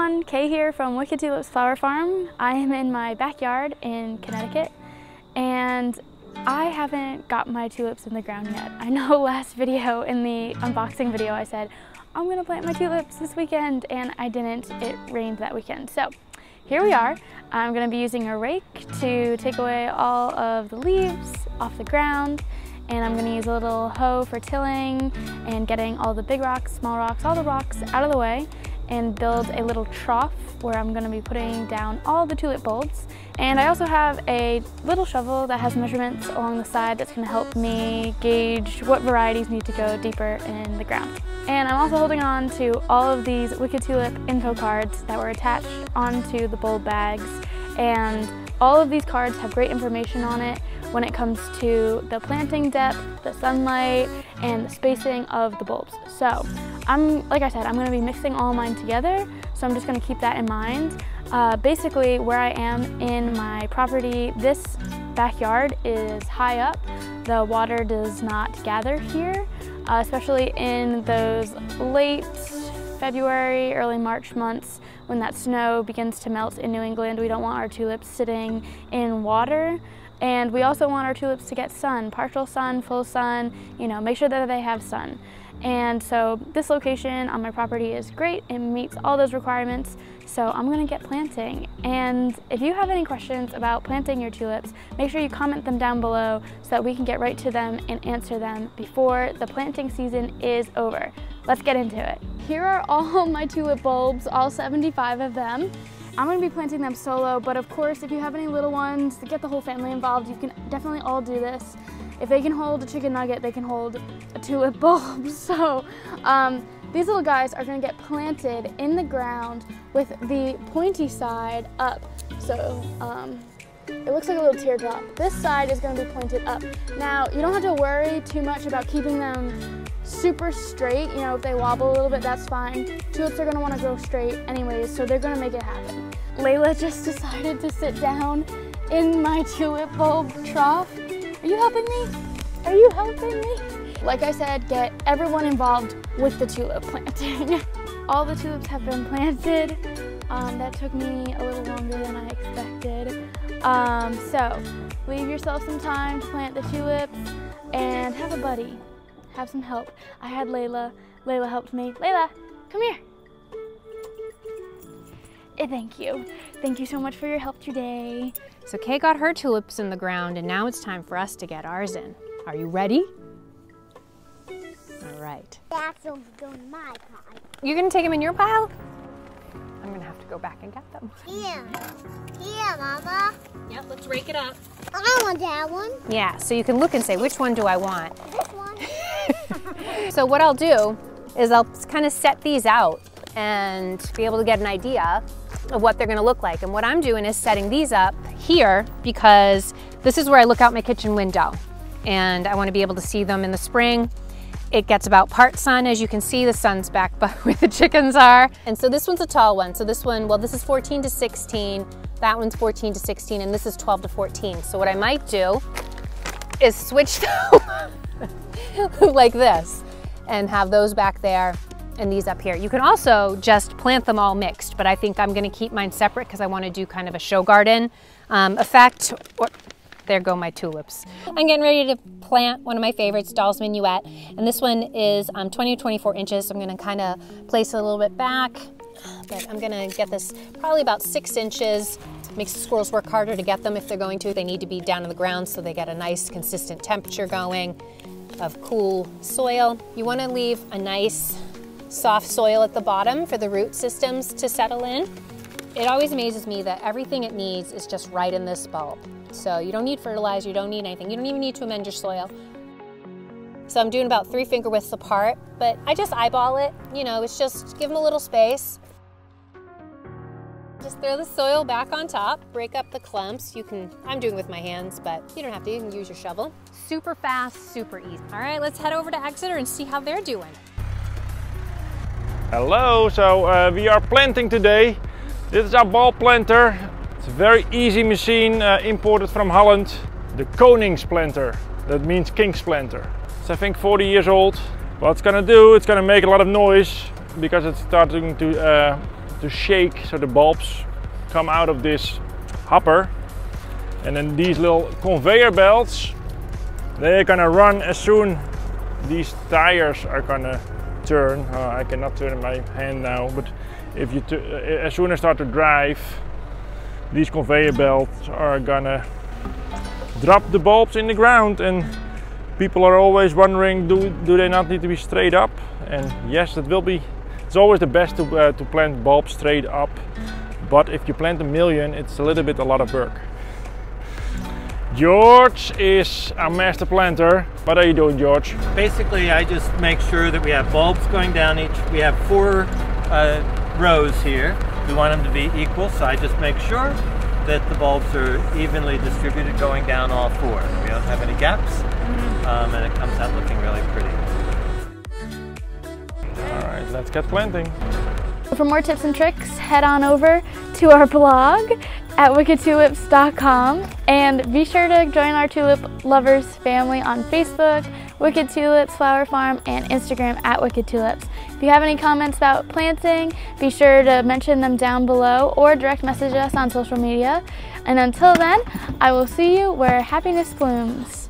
everyone, Kay here from Wicked Tulips Flower Farm. I am in my backyard in Connecticut and I haven't got my tulips in the ground yet. I know last video, in the unboxing video, I said I'm gonna plant my tulips this weekend and I didn't. It rained that weekend. So here we are. I'm gonna be using a rake to take away all of the leaves off the ground, and I'm gonna use a little hoe for tilling and getting all the big rocks, small rocks, all the rocks out of the way, and build a little trough where I'm gonna be putting down all the tulip bulbs. And I also have a little shovel that has measurements along the side that's gonna help me gauge what varieties need to go deeper in the ground. And I'm also holding on to all of these Wicked Tulip info cards that were attached onto the bulb bags. And all of these cards have great information on it when it comes to the planting depth, the sunlight, and the spacing of the bulbs. So like I said, I'm gonna be mixing all mine together, so I'm just gonna keep that in mind. Basically, where I am in my property, this backyard is high up. The water does not gather here, especially in those late February, early March months when that snow begins to melt in New England. We don't want our tulips sitting in water. And we also want our tulips to get sun, partial sun, full sun, you know, make sure that they have sun. And so this location on my property is great. It meets all those requirements. So I'm gonna get planting. And if you have any questions about planting your tulips, make sure you comment them down below so that we can get right to them and answer them before the planting season is over. Let's get into it. Here are all my tulip bulbs, all 75 of them. I'm gonna be planting them solo, but of course, if you have any little ones, to get the whole family involved, you can definitely all do this. If they can hold a chicken nugget, they can hold a tulip bulb. So these little guys are gonna get planted in the ground with the pointy side up. So it looks like a little teardrop. This side is gonna be pointed up. Now, you don't have to worry too much about keeping them super straight. You know, if they wobble a little bit, that's fine. Tulips are gonna wanna grow straight anyways, so they're gonna make it happen. Layla just decided to sit down in my tulip bulb trough. Are you helping me? Are you helping me? Like I said, get everyone involved with the tulip planting. All the tulips have been planted. That took me a little longer than I expected. So leave yourself some time to plant the tulips and have a buddy. Have some help. I had Layla. Layla helped me. Layla, come here. Thank you. Thank you so much for your help today. So Kay got her tulips in the ground, and now it's time for us to get ours in. Are you ready? All right. That's going to go in my pile. You're gonna take them in your pile? I'm gonna have to go back and get them. Here, Mama. Yep, let's rake it up. I want that one. Yeah, so you can look and say, which one do I want? This one. So what I'll do is I'll kind of set these out and be able to get an idea of what they're gonna look like. And what I'm doing is setting these up here because this is where I look out my kitchen window. And I wanna be able to see them in the spring. It gets about part sun. As you can see, the sun's back by where the chickens are. And so this one's a tall one. So this one, well, this is 14 to 16. That one's 14 to 16, and this is 12 to 14. So what I might do is switch them like this and have those back there and these up here. You can also just plant them all mixed, but I think I'm gonna keep mine separate because I wanna do kind of a show garden effect. There go my tulips. I'm getting ready to plant one of my favorites, Doll's Minuet, and this one is 20 to 24 inches. So I'm gonna kind of place it a little bit back, but I'm gonna get this probably about 6 inches. Makes the squirrels work harder to get them if they're going to. They need to be down on the ground so they get a nice consistent temperature going of cool soil. You wanna leave a nice soft soil at the bottom for the root systems to settle in. It always amazes me that everything it needs is just right in this bulb. So you don't need fertilizer, you don't need anything. You don't even need to amend your soil. So I'm doing about 3 finger widths apart, but I just eyeball it. You know, it's just give them a little space. Just throw the soil back on top, break up the clumps. You can, I'm doing it with my hands, but you don't have to, you can use your shovel. Super fast, super easy. All right, let's head over to Exeter and see how they're doing. Hello, so we are planting today. This is our bulb planter. It's a very easy machine imported from Holland. The Konings planter, that means king's planter. It's I think 40 years old. What it's gonna do, it's gonna make a lot of noise because it's starting to to shake so the bulbs come out of this hopper. And then these little conveyor belts, they're gonna run as soon these tires are gonna turn. I cannot turn my hand now, but if you as soon as I start to drive, these conveyor belts are gonna drop the bulbs in the ground, and people are always wondering, do they not need to be straight up? And yes, it will be. It's always the best to plant bulbs straight up, but if you plant 1 million, it's a lot of work. George is our master planter. What are you doing, George? Basically, I just make sure that we have bulbs going down each. We have 4 rows here. We want them to be equal, so I just make sure that the bulbs are evenly distributed going down all 4. We don't have any gaps, and it comes out looking really pretty. All right, let's get planting. For more tips and tricks, head on over to our blog at wickedtulips.com, and be sure to join our tulip lovers family on Facebook, Wicked Tulips Flower Farm, and Instagram at Wicked Tulips. If you have any comments about planting, be sure to mention them down below or direct message us on social media. And until then, I will see you where happiness blooms.